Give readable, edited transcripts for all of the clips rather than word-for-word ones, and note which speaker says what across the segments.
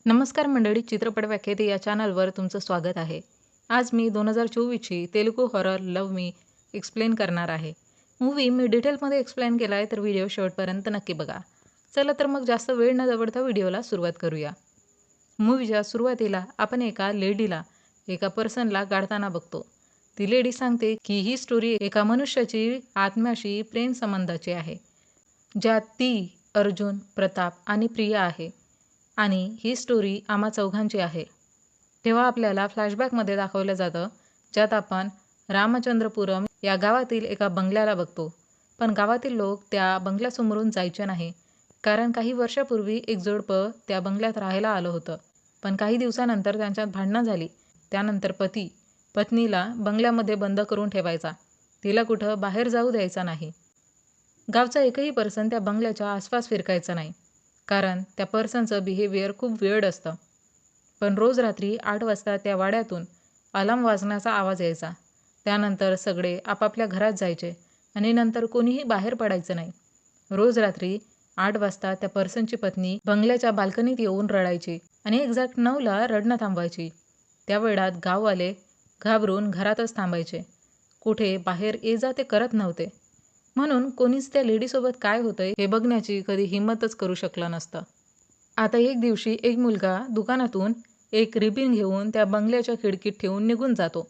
Speaker 1: नमस्कार मंडळी, चित्रपट व्याख्याते या चॅनलवर तुमचं स्वागत आहे. आज मी 2024ची Telugu horror love me explain करणार आहे. मूव्ही मी डिटेलमध्ये एक्सप्लेन केला आहे, तर व्हिडिओ शेवटपर्यंत नक्की बघा. चला तर मग जास्त वेळ न दवडता व्हिडिओला सुरुवात करूया. मूव्हीच्या सुरुवातीला आपण एका लेडीला, एका पर्सनला गाडताना बघतो. ती लेडी सांगते की ही स्टोरी एका मनुष्याची आत्म्याशी प्रेम संबंधाची आहे, ज्यात ती, अर्जुन, प्रताप आणि प्रिया आहे. आणि ही स्टोरी आम्हा चौघांची आहे. तेव्हा आपल्याला फ्लॅशबॅकमध्ये दाखवलं जातं, ज्यात आपण रामचंद्रपुरम या गावातील एका बंगल्याला बघतो. पण गावातील लोक त्या बंगल्यासमोरून जायचे नाही, कारण काही वर्षापूर्वी एक जोडपं त्या बंगल्यात राहायला आलं होतं. पण काही दिवसानंतर त्यांच्यात भांडणं झाली. त्यानंतर पती पत्नीला बंगल्यामध्ये बंद करून ठेवायचा, तिला कुठं बाहेर जाऊ द्यायचा नाही. गावचा एकही पर्सन त्या बंगल्याच्या आसपास फिरकायचा नाही, कारण त्या पर्सनचं बिहेवियर खूप वेअर्ड असतं. पण रोज रात्री 8 वाजता त्या वाड्यातून अलार्म वाजण्याचा आवाज यायचा. त्यानंतर सगळे आपापल्या घरात जायचे आणि नंतर कोणीही बाहेर पडायचं नाही. रोज रात्री 8 वाजता त्या पर्सनची पत्नी बंगल्याच्या बाल्कनीत येऊन रडायची आणि एक्झॅक्ट 9ला रडणं थांबवायची. त्या वेळात गाववाले घाबरून घरातच थांबायचे, कुठे बाहेर ये जा ते करत नव्हते. म्हणून कोणीच त्या लेडीसोबत काय होतंय हे बघण्याची कधी हिंमतच करू शकलं नसतं. आता एक दिवशी एक मुलगा दुकानातून एक रिबीन घेऊन त्या बंगल्याच्या खिडकीत ठेवून निघून जातो.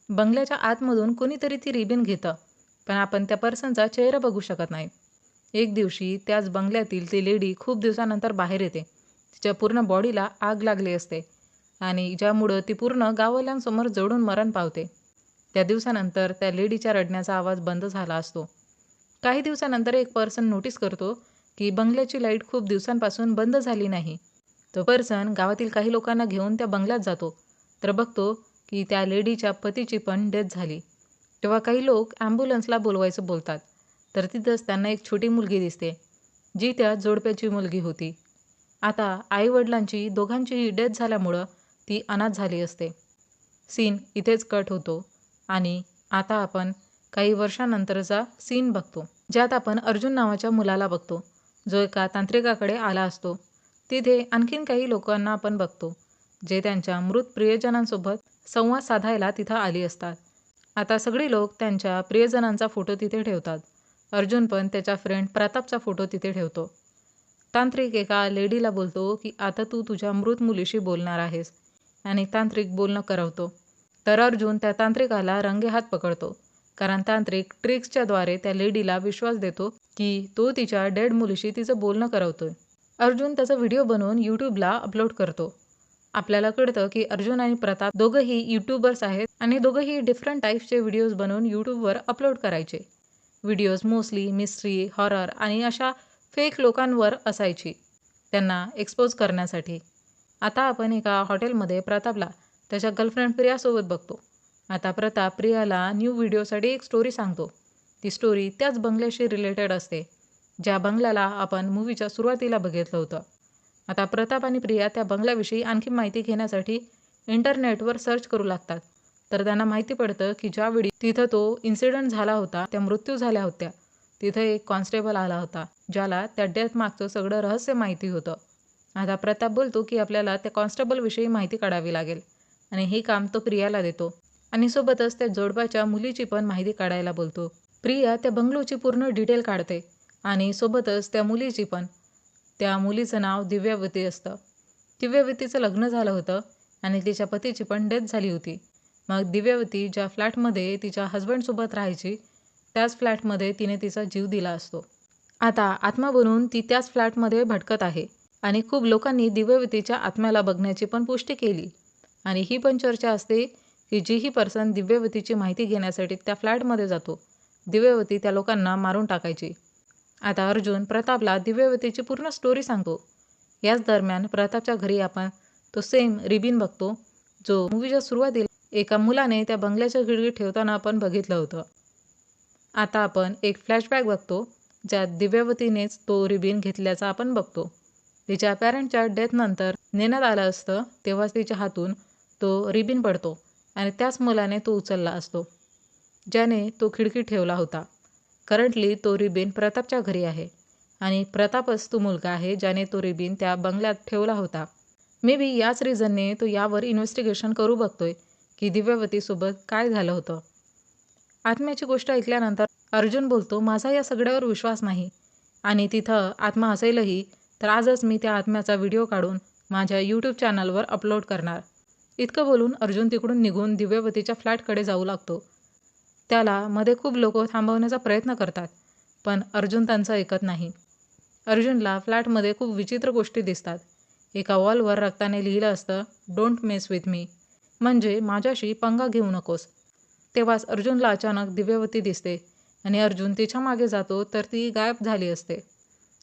Speaker 1: बंगल्याच्या आतमधून कोणीतरी ती रिबीन घेतं, पण आपण त्या पर्सनचा चेहरा बघू शकत नाही. एक दिवशी त्याच बंगल्यातील ती लेडी खूप दिवसानंतर बाहेर येते. तिच्या पूर्ण बॉडीला आग लागली असते आणि ज्यामुळं ती पूर्ण गाववाल्यांसमोर जळून मरण पावते. त्या दिवसानंतर त्या लेडीच्या रडण्याचा आवाज बंद झाला असतो. काही दिवसानंतर एक पर्सन नोटीस करतो की बंगल्याची लाईट खूप दिवसांपासून बंद झाली नाही. तो पर्सन गावातील काही लोकांना घेऊन त्या बंगल्यात जातो, तर बघतो की त्या लेडीच्या पतीची पण डेथ झाली. तेव्हा काही लोक ॲम्ब्युलन्सला बोलवायचं बोलतात, तर तिथंच त्यांना एक छोटी मुलगी दिसते, जी त्या जोडप्याची मुलगी होती. आता आईवडिलांची दोघांचीही डेथ झाल्यामुळं ती अनाथ झाली असते. सीन इथेच कट होतो आणि आता आपण काही वर्षानंतरचा सीन बघतो, ज्यात आपण अर्जुन नावाच्या मुलाला बघतो, जो एका तांत्रिकाकडे आला असतो. तिथे आणखीन काही लोकांना आपण बघतो, जे त्यांच्या मृत प्रियजनांसोबत संवाद साधायला तिथं आली असतात. आता सगळे लोक त्यांच्या प्रियजनांचा फोटो तिथे ठेवतात. अर्जुन पण त्याच्या फ्रेंड प्रतापचा फोटो तिथे ठेवतो. तांत्रिक एका लेडीला बोलतो की आता तू तुझ्या मृत मुलीशी बोलणार आहेस, आणि तांत्रिक बोलणं करवतो. तर अर्जुन त्या तांत्रिकाला रंगेहात पकडतो, कारण तांत्रिक ट्रिक्सच्याद्वारे त्या लेडीला विश्वास देतो की तो तिच्या डेड मुलीशी तिचं बोलणं करवतोय. अर्जुन त्याचा व्हिडिओ बनवून यूट्यूबला अपलोड करतो. आपल्याला कळतं की अर्जुन आणि प्रताप दोघंही यूट्यूबर्स आहेत आणि दोघंही डिफरंट टाईप्सचे व्हिडिओज बनवून यूट्यूबवर अपलोड करायचे. व्हिडिओज मोस्टली मिस्ट्री, हॉरर आणि अशा फेक लोकांवर असायची, त्यांना एक्सपोज करण्यासाठी. आता आपण एका हॉटेलमध्ये प्रतापला त्याच्या गर्लफ्रेंड प्रियासोबत बघतो. आता प्रताप प्रियाला न्यू व्हिडिओसाठी एक स्टोरी सांगतो. ती स्टोरी त्याच बंगल्याशी रिलेटेड असते, ज्या बंगल्याला आपण मूव्हीच्या सुरुवातीला बघितलं होतं. आता प्रताप आणि प्रिया त्या बंगल्याविषयी आणखी माहिती घेण्यासाठी इंटरनेटवर सर्च करू लागतात. तर त्यांना माहिती पडतं की ज्यावेळी तिथं तो इन्सिडेंट झाला होता, त्या मृत्यू झाल्या होत्या, तिथं एक कॉन्स्टेबल आला होता, ज्याला त्या डेथ मागचं सगळं रहस्य माहिती होतं. आता प्रताप बोलतो की आपल्याला त्या कॉन्स्टेबलविषयी माहिती काढावी लागेल, आणि हे काम तो प्रियाला देतो आणि सोबतच त्या जोडप्याच्या मुलीची पण माहिती काढायला बोलतो. प्रिया त्या बंगलोची पूर्ण डिटेल काढते आणि सोबतच त्या मुलीची पण. त्या मुलीचं नाव दिव्यावती असतं. दिव्यावतीचं लग्न झालं होतं आणि तिच्या पतीची पण डेथ झाली होती. मग दिव्यावती ज्या फ्लॅटमध्ये तिच्या हस्बंडसोबत राहायची, त्याच फ्लॅटमध्ये तिने तिचा जीव दिला असतो. आता आत्मा बनून ती त्याच फ्लॅटमध्ये भटकत आहे आणि खूप लोकांनी दिव्यवतीच्या आत्म्याला बघण्याची पण पुष्टी केली. आणि ही पण चर्चा असते की जीही पर्सन दिव्यवतीची माहिती घेण्यासाठी त्या फ्लॅटमध्ये जातो, दिव्यवती त्या लोकांना मारून टाकायची. आता अर्जुन प्रतापला दिव्यवतीची पूर्ण स्टोरी सांगतो. याच दरम्यान प्रतापच्या घरी आपण तो सेम रिबीन बघतो, जो मूवीच्या सुरुवातीला एका मुलाने त्या बंगल्याच्या खिडकीत ठेवताना आपण बघितलं होतं. आता आपण एक फ्लॅशबॅक बघतो, ज्यात दिव्यवतीनेच तो रिबीन घेतल्याचा आपण बघतो. तिच्या पॅरेंटच्या डेथनंतर नेण्यात आलं असतं, तेव्हाच तिच्या हातून तो रिबीन पडतो आणि त्याच मुलाने तो उचलला असतो, ज्याने तो खिडकीत ठेवला होता. करंटली तो रिबीन प्रतापच्या घरी आहे आणि प्रतापच तो मुलगा आहे ज्याने तो रिबीन त्या बंगल्यात ठेवला होता. मे बी याच रिझनने तो यावर इन्व्हेस्टिगेशन करू बघतोय की दिव्यावतीसोबत काय झालं होतं. आत्म्याची गोष्ट ऐकल्यानंतर अर्जुन बोलतो, माझा या सगळ्यावर विश्वास नाही आणि तिथं आत्मा असेलही तर आजच मी त्या आत्म्याचा व्हिडिओ काढून माझ्या यूट्यूब चॅनलवर अपलोड करणार. इतकं बोलून अर्जुन तिकडून निघून दिव्यावतीच्या फ्लॅटकडे जाऊ लागतो. त्याला मध्ये खूप लोक थांबवण्याचा प्रयत्न करतात, पण अर्जुन त्यांचं ऐकत नाही. अर्जुनला फ्लॅटमध्ये खूप विचित्र गोष्टी दिसतात. एका वॉलवर रक्ताने लिहिलं असतं, डोंट मेस विथ मी, म्हणजे माझ्याशी पंगा घेऊ नकोस. तेव्हाच अर्जुनला अचानक दिव्यावती दिसते आणि अर्जुन तिच्या मागे जातो तर ती गायब झाली असते.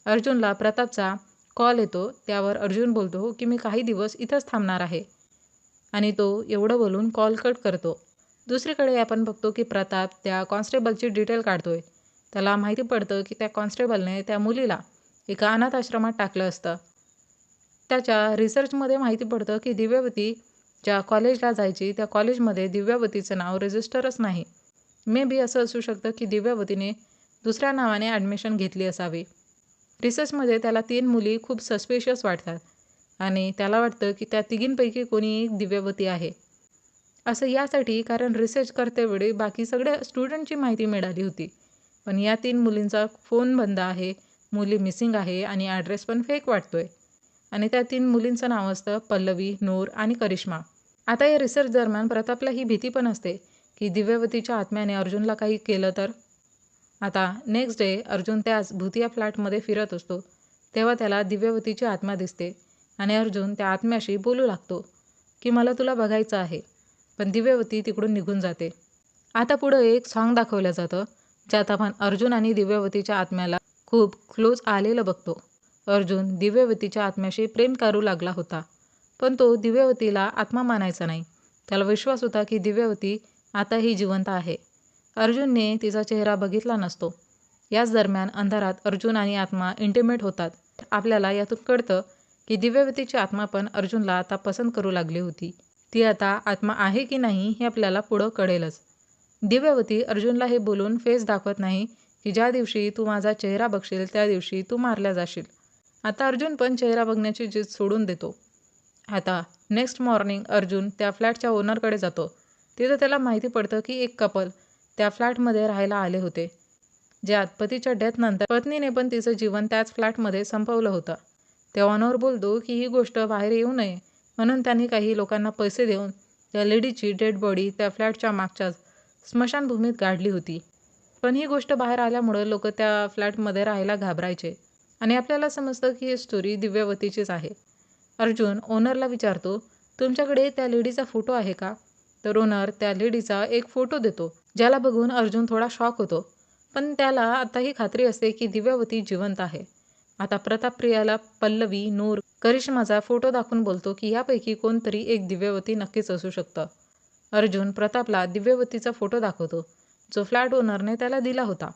Speaker 1: अर्जुनला प्रतापचा कॉल येतो. त्यावर अर्जुन बोलतो की मी काही दिवस इथंच थांबणार आहे आणि तो एवढं बोलून कॉल कट करतो. दुसरीकडे आपण बघतो की प्रताप त्या कॉन्स्टेबलची डिटेल काढतोय. त्याला माहिती पडतं की त्या कॉन्स्टेबलने त्या मुलीला एका अनाथ आश्रमात टाकलं असतं. त्याच्या रिसर्चमध्ये माहिती पडतं की दिव्यावती ज्या कॉलेजला जायची त्या कॉलेजमध्ये दिव्यावतीचं नाव रजिस्टरच नाही. मे बी असं असू शकतं की दिव्यावतीने दुसऱ्या नावाने ॲडमिशन घेतली असावी. रिसर्चमध्ये त्याला 3 मुली खूप सस्पिशियस वाटतात आणि त्याला वाटतं की त्या तिघींपैकी कोणी एक दिव्यावती आहे. असं यासाठी कारण रिसर्च करतेवेळी बाकी सगळ्या स्टुडंटची माहिती मिळाली होती, पण या 3 मुलींचा फोन बंद आहे, मुली मिसिंग आहे आणि ॲड्रेस पण फेक वाटतोय. आणि त्या 3 मुलींचं नाव असतं पल्लवी, नूर आणि करिश्मा. आता या रिसर्च दरम्यान प्रतापला ही भीती पण असते की दिव्यावतीच्या आत्म्याने अर्जुनला काही केलं तर. आता नेक्स्ट डे अर्जुन त्याच भूतिया फ्लॅटमध्ये फिरत असतो. तेव्हा त्याला दिव्यावतीची आत्मा दिसते आणि अर्जुन त्या आत्म्याशी बोलू लागतो की मला तुला बघायचं आहे, पण दिव्यावती तिकडून निघून जाते. आता पुढं एक सॉन्ग दाखवलं जातं ज्यात आपण अर्जुन आणि दिव्यावतीच्या आत्म्याला खूप क्लोज आलेलं बघतो. अर्जुन दिव्यावतीच्या आत्म्याशी प्रेम करू लागला होता, पण तो दिव्यावतीला आत्मा मानायचा नाही. त्याला विश्वास होता की दिव्यावती आताही जिवंत आहे. अर्जुनने तिचा चेहरा बघितला नसतो. याच दरम्यान अंधारात अर्जुन आणि आत्मा इंटिमेट होतात. आपल्याला यातून कळतं की दिव्यावतीची आत्मा पण अर्जुनला आता पसंत करू लागली होती. ती आता आत्मा आहे की नाही हे आपल्याला पुढं कळेलच. दिव्यावती अर्जुनला हे बोलून फेस दाखवत नाही की ज्या दिवशी तू माझा चेहरा बघशील त्या दिवशी तू मारल्या जाशील. आता अर्जुन पण चेहरा बघण्याची जिद सोडून देतो. आता नेक्स्ट मॉर्निंग अर्जुन त्या फ्लॅटच्या ओनरकडे जातो. तिथं त्याला माहिती पडतं की एक कपल त्या फ्लॅटमध्ये राहायला आले होते, ज्यात पतीच्या डेथनंतर पत्नीने पण तिचं जीवन त्याच फ्लॅटमध्ये संपवलं होतं. त्या ओनर बोलतो की ही गोष्ट बाहेर येऊ नये म्हणून त्यांनी काही लोकांना पैसे देऊन त्या लेडीची डेड बॉडी त्या फ्लॅटच्या मागच्याच स्मशानभूमीत गाडली होती. पण ही गोष्ट बाहेर आल्यामुळं लोक त्या फ्लॅटमध्ये राहायला घाबरायचे आणि आपल्याला समजतं की ही स्टोरी दिव्यावतीचीच आहे. अर्जुन ओनरला विचारतो, तुमच्याकडे त्या लेडीचा फोटो आहे का? तर ओनर त्या लेडीचा एक फोटो देतो, ज्याला बघून अर्जुन थोडा शॉक होतो. पण त्याला आताही खात्री असते की दिव्यावती जिवंत आहे. आता प्रताप प्रियाला पल्लवी, नूर, करिश्माचा फोटो दाखवून बोलतो की यापैकी कोणतरी एक दिव्यावती नक्कीच असू शकतं. अर्जुन प्रतापला दिव्यावतीचा फोटो दाखवतो, जो फ्लॅट ओनरने त्याला दिला होता.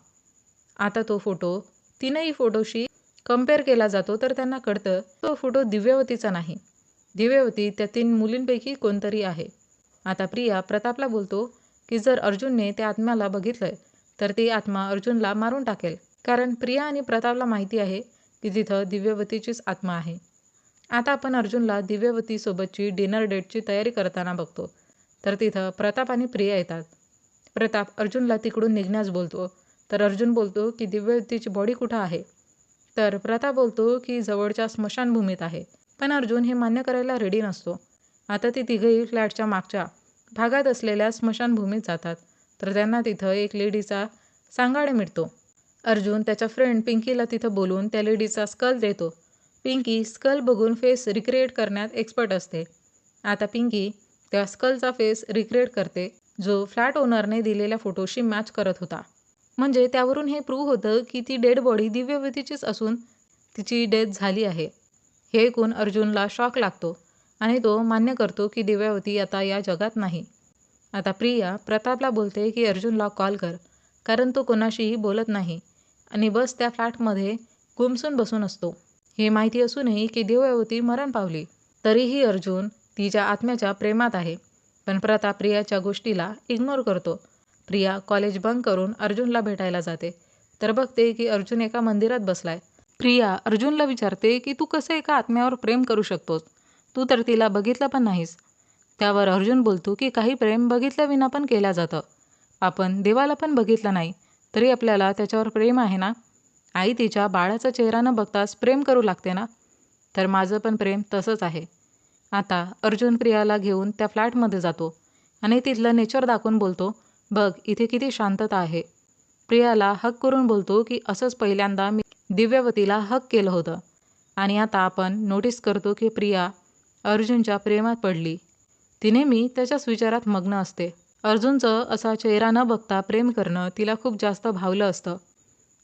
Speaker 1: आता तो फोटो 3ही फोटोशी कम्पेअर केला जातो तर त्यांना कळतं तो फोटो दिव्यावतीचा नाही. दिव्यावती त्या 3 मुलींपैकी कोणतरी आहे. आता प्रिया प्रतापला बोलतो की जर अर्जुनने त्या आत्म्याला बघितलंय तर ती आत्मा अर्जुनला मारून टाकेल, कारण प्रिया आणि प्रतापला माहिती आहे की तिथं दिव्यावतीचीच आत्मा आहे. आता आपण अर्जुनला दिव्यावतीसोबतची डिनर डेटची तयारी करताना बघतो. तर तिथं प्रताप आणि प्रिया येतात. प्रताप अर्जुनला तिकडून निघण्यास बोलतो, तर अर्जुन बोलतो की दिव्यावतीची बॉडी कुठं आहे? तर प्रताप बोलतो की जवळच्या स्मशानभूमीत आहे. पण अर्जुन हे मान्य करायला रेडी नसतो. आता ती तिघंही फ्लॅटच्या मागच्या भागात असलेल्या स्मशानभूमीत जातात. तर त्यांना तिथं एक लेडीचा सांगाडा मिळतो. अर्जुन त्याच्या फ्रेंड पिंकीला तिथं बोलून त्या लेडीचा स्कल देतो. पिंकी स्कल बघून फेस रिक्रिएट करण्यात एक्सपर्ट असते. आता पिंकी त्या स्कलचा फेस रिक्रिएट करते, जो फ्लॅट ओनरने दिलेल्या फोटोशी मॅच करत होता. म्हणजे त्यावरून हे प्रूव्ह होतं की ती डेड बॉडी दिव्यावतीचीच असून तिची डेथ झाली आहे. हे ऐकून अर्जुनला शॉक लागतो आणि तो मान्य करतो की दिव्यावती आता या जगात नाही. आता प्रिया प्रतापला बोलते की अर्जुनला कॉल कर, कारण तो कोणाशीही बोलत नाही आणि बस त्या फ्लॅटमध्ये गुमसून बसून असतो. हे माहिती असूनही की दिव्यावती मरण पावली, तरीही अर्जुन तिच्या आत्म्याच्या प्रेमात आहे. पण प्रताप प्रियाच्या गोष्टीला इग्नोर करतो. प्रिया कॉलेज बंक करून अर्जुनला भेटायला जाते, तर बघते की अर्जुन एका मंदिरात बसलाय. प्रिया अर्जुनला विचारते की तू कसं एका आत्म्यावर प्रेम करू शकतोस? तू तर तिला बघितलं पण नाहीस. त्यावर अर्जुन बोलतो की काही प्रेम बघितल्याविना पण केलं जातं. आपण देवाला पण बघितलं नाही तरी आपल्याला त्याच्यावर प्रेम आहे ना. आई तिच्या बाळाचा चेहरा न बघताच प्रेम करू लागते ना. तर माझं पण प्रेम तसंच आहे. आता अर्जुन प्रियाला घेऊन त्या फ्लॅटमध्ये जातो आणि तिथलं नेचर दाखवून बोलतो, बघ इथे किती शांतता आहे. प्रियाला हक करून बोलतो की असंच पहिल्यांदा मी दिव्यवतीला हक केलं होतं. आणि आता आपण नोटीस करतो की प्रिया अर्जुनच्या प्रेमात पडली. ती नेहमी त्याच्याच विचारात मग्न असते. अर्जुनचं असा चेहरा न बघता प्रेम करणं तिला खूप जास्त भावलं असतं.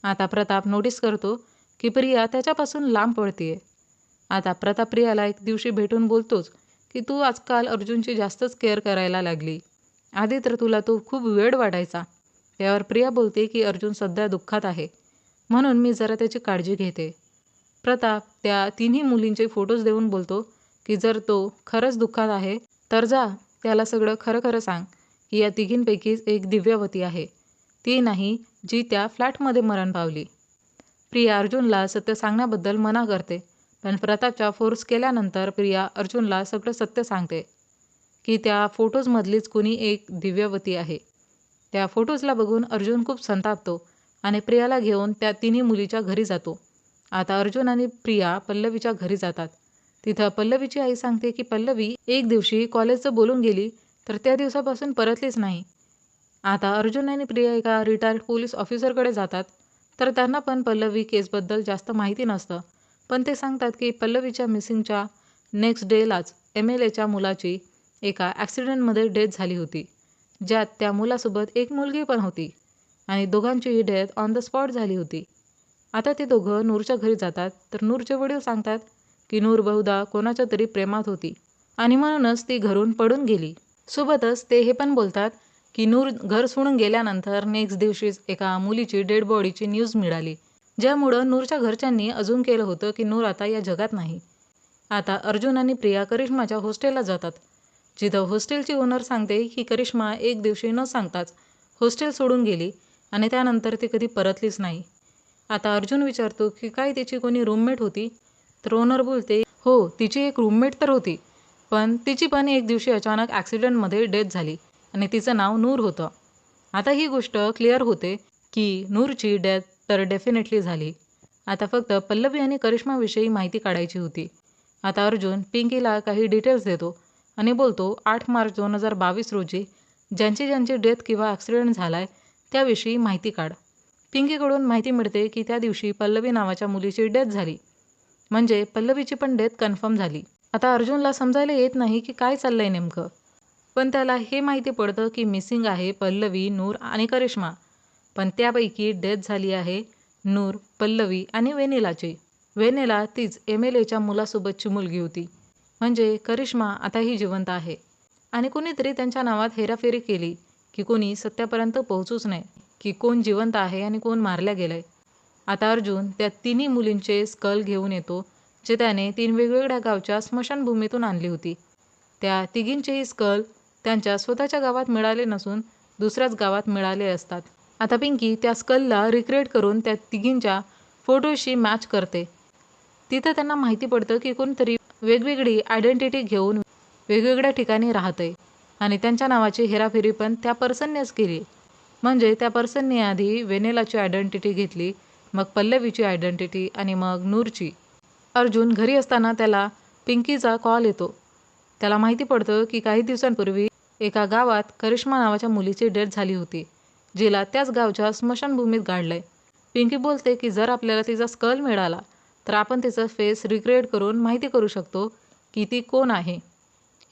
Speaker 1: आता प्रताप नोटीस करतो की प्रिया त्याच्यापासून लांब पडतीये. आता प्रताप प्रियाला एक दिवशी भेटून बोलतोच की तू आजकाल अर्जुनची जास्तच केअर करायला लागली. आधी तर तुला तो खूप वेड वाटायचा. त्यावर प्रिया बोलते की अर्जुन सध्या दुःखात आहे म्हणून मी जरा त्याची काळजी घेते. प्रताप त्या तिन्ही मुलींचे फोटोज देऊन बोलतो की जर तो खरंच दुःखात आहे तर जा त्याला सगळं खरं खरं सांग की या तिघींपैकीच एक दिव्यवती आहे. ती नाही जी त्या फ्लॅटमध्ये मरण पावली. प्रिया अर्जुनला सत्य सांगण्याबद्दल मना करते पण प्रतापच्या फोर्स केल्यानंतर प्रिया अर्जुनला सगळं सत्य सांगते की त्या फोटोजमधलीच कुणी एक दिव्यवती आहे. त्या फोटोजला बघून अर्जुन खूप संतापतो आणि प्रियाला घेऊन त्या तिन्ही मुलीच्या घरी जातो. आता अर्जुन आणि प्रिया पल्लवीच्या घरी जातात. तिथं पल्लवीची आई सांगते की पल्लवी एक दिवशी कॉलेजचं बोलून गेली तर त्या दिवसापासून परतलीच नाही. आता अर्जुन आणि प्रिया एका रिटायर्ड पोलीस ऑफिसरकडे जातात तर त्यांना पण पल्लवी केसबद्दल जास्त माहिती नसतं. पण ते सांगतात की पल्लवीच्या मिसिंगच्या नेक्स्ट डेलाच MLAच्या मुलाची एका ॲक्सिडेंटमध्ये डेथ झाली होती, ज्यात त्या मुलासोबत एक मुलगी पण होती आणि दोघांचीही डेथ ऑन द स्पॉट झाली होती. आता ते दोघं नूरच्या घरी जातात तर नूरचे वडील सांगतात की नूर बहुधा कोणाच्या तरी प्रेमात होती आणि म्हणूनच ती घरून पडून गेली. सोबतच ते हे पण बोलतात की नूर घर सोडून गेल्यानंतर नेक्स्ट दिवशीच एका मुलीची डेड बॉडीची न्यूज मिळाली, ज्यामुळं नूरच्या घरच्यांनी अजून केलं होतं की नूर आता या जगात नाही. आता अर्जुन आणि प्रिया करिश्माच्या हॉस्टेलला जातात, जिथं हॉस्टेलची ओनर सांगते की करिश्मा एक दिवशी न सांगताच हॉस्टेल सोडून गेली आणि त्यानंतर ती कधी परतलीच नाही. आता अर्जुन विचारतो की काय तिची कोणी रूममेट होती. तर ओनर बोलते हो तिची एक रूममेट तर होती पण तिची पण एक दिवशी अचानक ॲक्सिडेंटमध्ये डेथ झाली आणि तिचं नाव नूर होतं. आता ही गोष्ट क्लिअर होते की नूरची डेथ तर डेफिनेटली झाली. आता फक्त पल्लवी आणि करिश्माविषयी माहिती काढायची होती. आता अर्जुन पिंकीला काही डिटेल्स देतो आणि बोलतो 8 मार्च 2022 रोजी ज्यांची ज्यांची डेथ किंवा ॲक्सिडेंट झालाय त्याविषयी माहिती काढ. पिंकीकडून माहिती मिळते की त्या दिवशी पल्लवी नावाच्या मुलीची डेथ झाली, म्हणजे पल्लवीची पण डेथ कन्फर्म झाली. आता अर्जुनला समजायला येत नाही की काय चाललंय नेमकं, पण त्याला हे माहिती पडतं की मिसिंग आहे पल्लवी, नूर आणि करिश्मा, पण त्यापैकी डेथ झाली आहे नूर, पल्लवी आणि वेनिलाची. वेनेला तीच MLAच्या मुलासोबतची मुलगी होती, म्हणजे करिश्मा आताही जिवंत आहे आणि कोणीतरी त्यांच्या नावात हेराफेरी केली की कोणी सत्यापर्यंत पोहोचूच नये की कोण जिवंत आहे आणि कोण मारल्या गेलंय. आता अर्जुन त्या तिन्ही मुलींचे स्कल घेऊन येतो, जे त्याने 3 वेगवेगळ्या गावच्या स्मशानभूमीतून आणली होती. त्या तिघींचेही स्कल त्यांच्या स्वतःच्या गावात मिळाले नसून दुसऱ्याच गावात मिळाले असतात. आता पिंकी त्या स्कलला रिक्रिएट करून त्या तिघींच्या फोटोशी मॅच करते. तिथं त्यांना माहिती पडतं की कोणतरी वेगवेगळी आयडेंटिटी घेऊन वेगवेगळ्या ठिकाणी राहतंय आणि त्यांच्या नावाची हेराफेरी पण त्या पर्सननेच केली. म्हणजे त्या पर्सनने आधी वेनेलाची आयडेंटिटी घेतली, मग पल्लवीची आयडेंटिटी आणि मग नूरची. अर्जुन घरी असताना त्याला पिंकीचा कॉल येतो. त्याला माहिती पडतं की काही दिवसांपूर्वी एका गावात करिश्मा नावाच्या मुलीची डेथ झाली होती, जिला त्याच गावच्या स्मशानभूमीत गाडलंय. पिंकी बोलते की जर आपल्याला तिचा स्कल मिळाला तर आपण तिचा फेस रिक्रिएट करून माहिती करू शकतो की ती कोण आहे.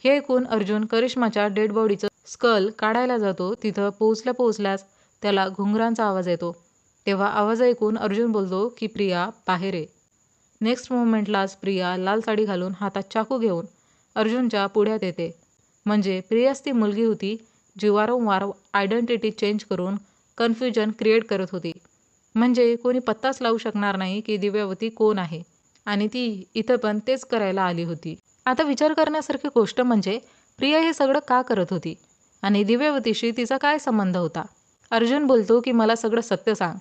Speaker 1: हे ऐकून अर्जुन करिश्माच्या डेड बॉडीचं स्कल काढायला जातो. तिथं पोहोचल्याच त्याला घुंगरांचा आवाज येतो. तेव्हा आवाज ऐकून अर्जुन बोलतो की प्रिया बाहेर ये. नेक्स्ट मोमेंटलाच प्रिया लाल साडी घालून हातात चाकू घेऊन अर्जुनच्या पुढ्यात येते. म्हणजे प्रियाच ती मुलगी होती जी वारंवार आयडेंटिटी चेंज करून कन्फ्युजन क्रिएट करत होती. म्हणजे कोणी पत्ताच लावू शकणार नाही की दिव्यवती कोण आहे आणि ती इथं पण तेच करायला आली होती. आता विचार करण्यासारखी गोष्ट म्हणजे प्रिया हे सगळं का करत होती आणि दिव्यवतीशी तिचा काय संबंध होता. अर्जुन बोलतो की मला सगळं सत्य सांग.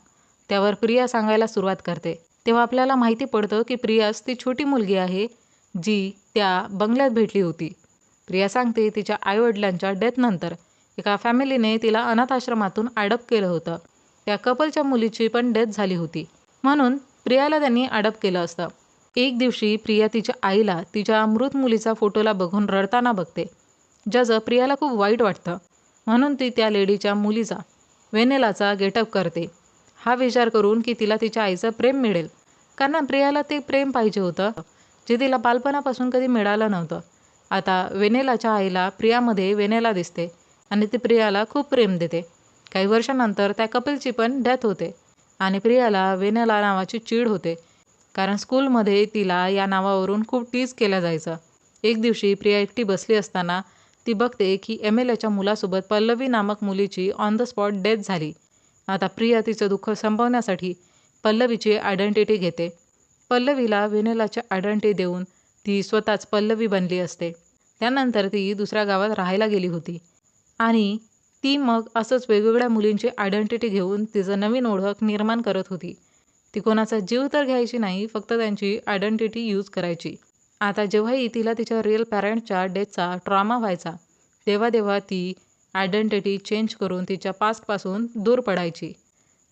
Speaker 1: त्यावर प्रिया सांगायला सुरुवात करते. तेव्हा आपल्याला माहिती पडतं की प्रियाच ती छोटी मुलगी आहे जी त्या बंगल्यात भेटली होती. प्रिया सांगते तिच्या आईवडिलांच्या डेथनंतर एका फॅमिलीने तिला अनाथ आश्रमातून अडॉप्ट केलं होतं. त्या कपलच्या मुलीची पण डेथ झाली होती, म्हणून प्रियाला त्यांनी अडॉप्ट केलं असतं. एक दिवशी प्रिया तिच्या आईला तिच्या मृत मुलीचा फोटोला बघून रडताना बघते, ज्याचं प्रियाला खूप वाईट वाटतं. म्हणून ती त्या लेडीच्या मुलीचा, वेनेलाचा गेटअप करते, हा विचार करून की तिला तिच्या आईचं प्रेम मिळेल. कारण प्रियाला ते प्रेम पाहिजे होतं, जे तिला बालपणापासून कधी मिळालं नव्हतं. आता वेनेलाच्या आईला प्रियामध्ये वेनेला दिसते आणि ती प्रियाला खूप प्रेम देते. काही वर्षानंतर त्या कपलची पण डेथ होते आणि प्रियाला वेनेला नावाची चीड होते, कारण स्कूलमध्ये तिला या नावावरून खूप टीज केलं जायचं. एक दिवशी प्रिया एकटी बसली असताना ती बघते की एमएलएच्या मुलासोबत पल्लवी नामक मुलीची ऑन द स्पॉट डेथ झाली. आता प्रिया तिचं दुःख संपवण्यासाठी पल्लवीची आयडेंटिटी घेते. पल्लवीला वेनेलाची आयडेंटिटी देऊन ती स्वतःच पल्लवी बनली असते. त्यानंतर ती दुसऱ्या गावात राहायला गेली होती आणि ती मग असंच वेगवेगळ्या मुलींची आयडेंटिटी घेऊन तिचं नवीन ओळख निर्माण करत होती. ती कोणाचा जीव तर घ्यायची नाही, फक्त त्यांची आयडेंटिटी यूज करायची. आता जेव्हाही तिला तिच्या रिअल पॅरेंटच्या डेथचा ट्रॉमा व्हायचा, तेव्हा ती आयडेंटिटी चेंज करून तिच्या पास्टपासून दूर पडायची.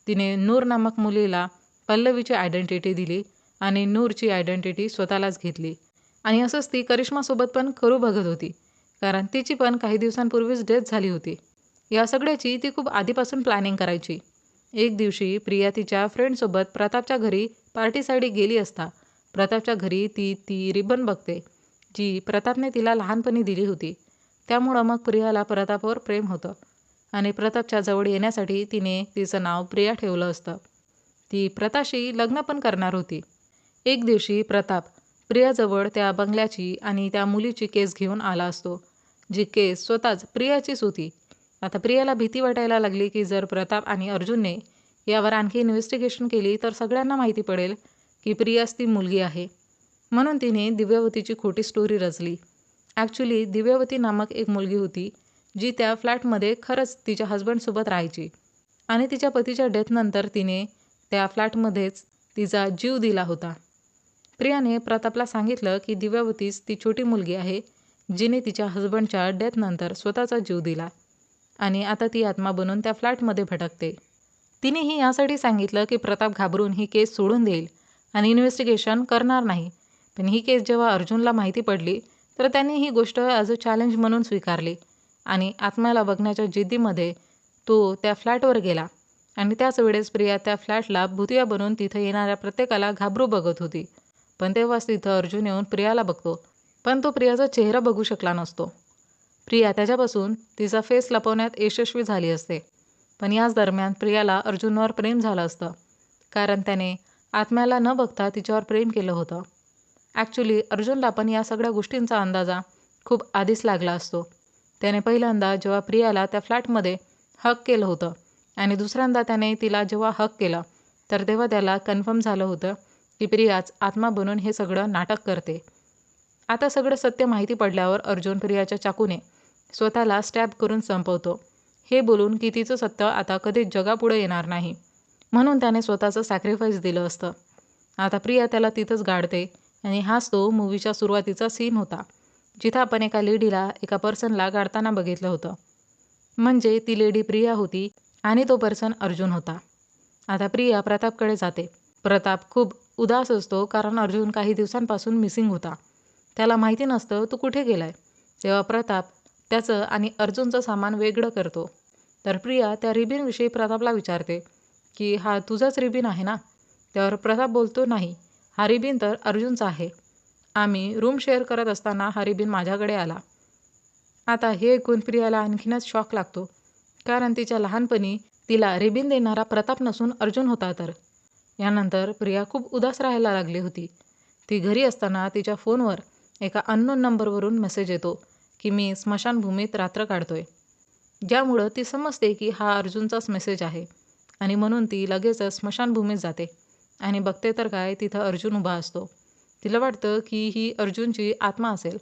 Speaker 1: तिने नूर नामक मुलीला पल्लवीची आयडेंटिटी दिली आणि नूरची आयडेंटिटी स्वतःलाच घेतली. आणि असंच ती करिश्मासोबत पण करू बघत होती, कारण तिची पण काही दिवसांपूर्वीच डेथ झाली होती. या सगळ्याची ती खूप आधीपासून प्लॅनिंग करायची. एक दिवशी प्रिया तिच्या फ्रेंडसोबत प्रतापच्या घरी पार्टीसाठी गेली असता प्रतापच्या घरी ती रिबन बघते, जी प्रतापने तिला लहानपणी दिली होती. त्यामुळं मग प्रियाला प्रतापवर प्रेम होतं आणि प्रतापच्या जवळ येण्यासाठी तिने तिचं नाव प्रिया ठेवलं असतं. ती प्रतापशी लग्न पण करणार होती. एक दिवशी प्रताप प्रियाजवळ त्या बंगल्याची आणि त्या मुलीची केस घेऊन आला असतो, जी केस स्वतःच प्रियाचीच होती. आता प्रियाला भीती वाटायला लागली की जर प्रताप आणि अर्जुनने यावर आणखी इन्व्हेस्टिगेशन केली तर सगळ्यांना माहिती पडेल की प्रियाच ती मुलगी आहे. म्हणून तिने दिव्यावतीची खोटी स्टोरी रचली. ॲक्च्युली दिव्यावती नामक एक मुलगी होती, जी त्या फ्लॅटमध्ये खरंच तिच्या हजबंडसोबत राहायची आणि तिच्या पतीच्या डेथनंतर तिने त्या फ्लॅटमध्येच तिचा जीव दिला होता. प्रियाने प्रतापला सांगितलं की दिव्यावतीच ती छोटी मुलगी आहे, जिने तिच्या हजबंडच्या डेथनंतर स्वतःचा जीव दिला आणि आता ती आत्मा बनून त्या फ्लॅटमध्ये भटकते. तिनेही यासाठी सांगितलं की प्रताप घाबरून ही केस सोडून देईल आणि इन्व्हेस्टिगेशन करणार नाही. पण ही केस जेव्हा अर्जुनला माहिती पडली तर त्यांनी ही गोष्ट ॲज अ चॅलेंज म्हणून स्वीकारली आणि आत्म्याला बघण्याच्या जिद्दीमध्ये तो त्या फ्लॅटवर गेला. आणि त्याच वेळेस प्रिया त्या फ्लॅटला भुतिया बनून तिथं येणाऱ्या प्रत्येकाला घाबरू बघत होती. पण तेव्हाच तिथं अर्जुन येऊन प्रियाला बघतो, पण तो प्रियाचा चेहरा बघू शकला नसतो. प्रिया त्याच्यापासून तिचा फेस लपवण्यात यशस्वी झाली असते. पण याच दरम्यान प्रियाला अर्जुनवर प्रेम झालं असतं, कारण त्याने आत्म्याला न बघता तिच्यावर प्रेम केलं होतं. ॲक्च्युली अर्जुनला पण या सगळ्या गोष्टींचा अंदाजा खूप आधीच लागला असतो. त्याने पहिल्यांदा जेव्हा प्रियाला त्या फ्लॅटमध्ये हक केलं होतं आणि दुसऱ्यांदा त्याने तिला जेव्हा हक केलं, तर तेव्हा त्याला कन्फर्म झालं होतं की प्रियाच आत्मा बनून हे सगळं नाटक करते. आता सगळं सत्य माहिती पडल्यावर अर्जुन प्रियाच्या चाकूने स्वतःला स्टॅब करून संपवतो, हे बोलून की तिचं सत्य आता कधीच जगापुढे येणार नाही, म्हणून त्याने स्वतःचं सॅक्रिफाईस दिलं असतं. आता प्रिया त्याला तिथंच गाडते आणि हाच तो मूवीच्या सुरुवातीचा सीन होता, जिथं आपण एका लेडीला एका पर्सनला गाडताना बघितलं होतं. म्हणजे ती लेडी प्रिया होती आणि तो पर्सन अर्जुन होता. आता प्रिया प्रतापकडे जाते. प्रताप खूप उदास असतो, कारण अर्जुन काही दिवसांपासून मिसिंग होता. त्याला माहिती नसतं तो कुठे गेलाय. तेव्हा प्रताप त्याचं आणि अर्जुनचं सामान वेगळं करतो. तर प्रिया त्या रिबीनविषयी प्रतापला विचारते की हा तुझाच रिबीन आहे ना? त्यावर प्रताप बोलतो, नाही, हा रिबीन तर अर्जुनचा आहे. आम्ही रूम शेअर करत असताना हा रिबीन माझ्याकडे आला. आता हे ऐकून प्रियाला आणखीनच शॉक लागतो, कारण तिच्या लहानपणी तिला रिबीन देणारा प्रताप नसून अर्जुन होता. तर यानंतर प्रिया खूप उदास राहायला लागली होती. ती घरी असताना तिच्या फोनवर एका अननोन नंबरवरून मेसेज येतो की मी स्मशानभूमीत रात्र काढतोय, ज्यामुळं ती समजते की हा अर्जुनचाच मेसेज आहे आणि म्हणून ती लगेचच स्मशानभूमीत जाते आणि बघते तर काय, तिथं अर्जुन उभा असतो. तिला वाटतं की ही अर्जुनची आत्मा असेल,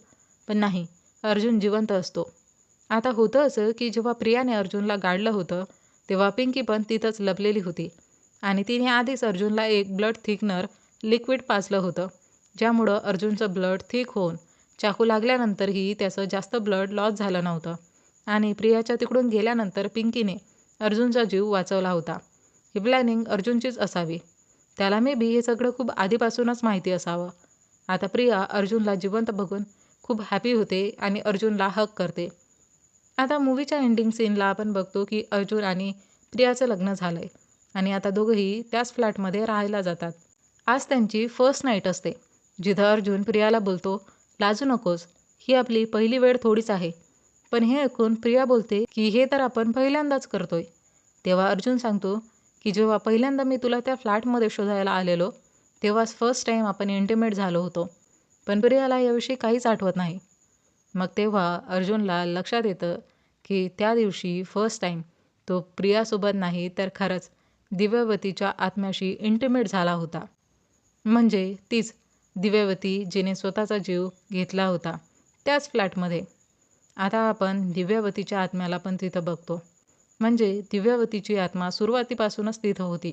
Speaker 1: पण नाही, अर्जुन जिवंत असतो. आता होतं असं की जेव्हा प्रियाने अर्जुनला गाडलं होतं तेव्हा पिंकी पण तिथंच लपलेली होती आणि तिने आधीच अर्जुनला एक ब्लड थिकनर लिक्विड पाजलं होतं, ज्यामुळं अर्जुनचं ब्लड थिक होऊन चाकू लागल्यानंतरही त्याचं जास्त ब्लड लॉस झालं नव्हतं आणि प्रियाच्या तिकडून गेल्यानंतर पिंकीने अर्जुनचा जीव वाचवला होता. ही प्लॅनिंग अर्जुनचीच असावी. त्याला मे बी हे सगळं खूप आधीपासूनच माहिती असावं. आता प्रिया अर्जुनला जिवंत बघून खूप हॅपी होते आणि अर्जुनला हग करते. आता मूवीच्या एंडिंग सीनला आपण बघतो की अर्जुन आणि प्रियाचं लग्न झालंय आणि आता दोघंही त्याच फ्लॅटमध्ये राहायला जातात. आज त्यांची फर्स्ट नाईट असते, जिथं अर्जुन प्रियाला बोलतो, लाजू नकोस, ही आपली पहिली वेळ थोडीच आहे. पण हे ऐकून प्रिया बोलते की हे तर आपण पहिल्यांदाच करतोय. तेव्हा अर्जुन सांगतो की जेव्हा पहिल्यांदा मी तुला त्या फ्लॅटमध्ये शोधायला आलेलो तेव्हाच फर्स्ट टाईम आपण इंटिमेट झालो होतो. पण प्रियाला याविषयी काहीच आठवत नाही. मग तेव्हा अर्जुनला लक्षात येतं की त्या दिवशी फर्स्ट टाईम तो प्रियासोबत नाही तर खरंच दिव्यवतीच्या आत्म्याशी इंटिमेट झाला होता. म्हणजे तीच दिव्यवती जिने स्वतःचा जीव घेतला होता त्याच फ्लॅटमध्ये. आता आपण दिव्यवतीच्या आत्म्याला पण तिथं बघतो. म्हणजे दिव्यवतीची आत्मा सुरुवातीपासूनच तिथं होती.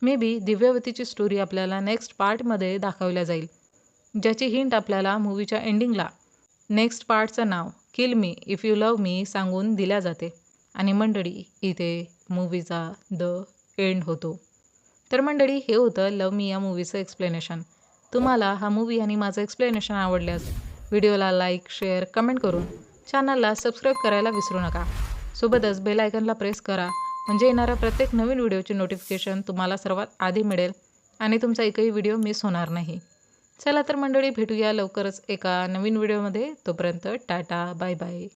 Speaker 1: मे बी दिव्यवतीची स्टोरी आपल्याला नेक्स्ट पार्टमध्ये दाखवल्या जाईल, ज्याची हिंट आपल्याला मूवीच्या एंडिंगला नेक्स्ट पार्टचं नाव kill me if you love me सांगून दिल्या जाते. आणि मंडळी, इथे मूवीचा द एंड होतो. तर मंडळी, हे होतं लव्ह मी या मूवीचं एक्सप्लेनेशन. तुम्हाला हा मूवी आणि माझं एक्सप्लेनेशन आवडल्यास व्हिडिओला लाईक, शेअर, कमेंट करून चॅनलला सबस्क्राईब करायला विसरू नका. सोबतच बेल आयकनला प्रेस करा, म्हणजे येणाऱ्या प्रत्येक नवीन व्हिडिओची नोटिफिकेशन तुम्हाला सर्वात आधी मिळेल आणि तुमचा एकही व्हिडिओ मिस होणार नाही. चला तर मंडळी, भेटूया लवकरच एका नवीन व्हिडिओमध्ये. तोपर्यंत टाटा, बाय बाय.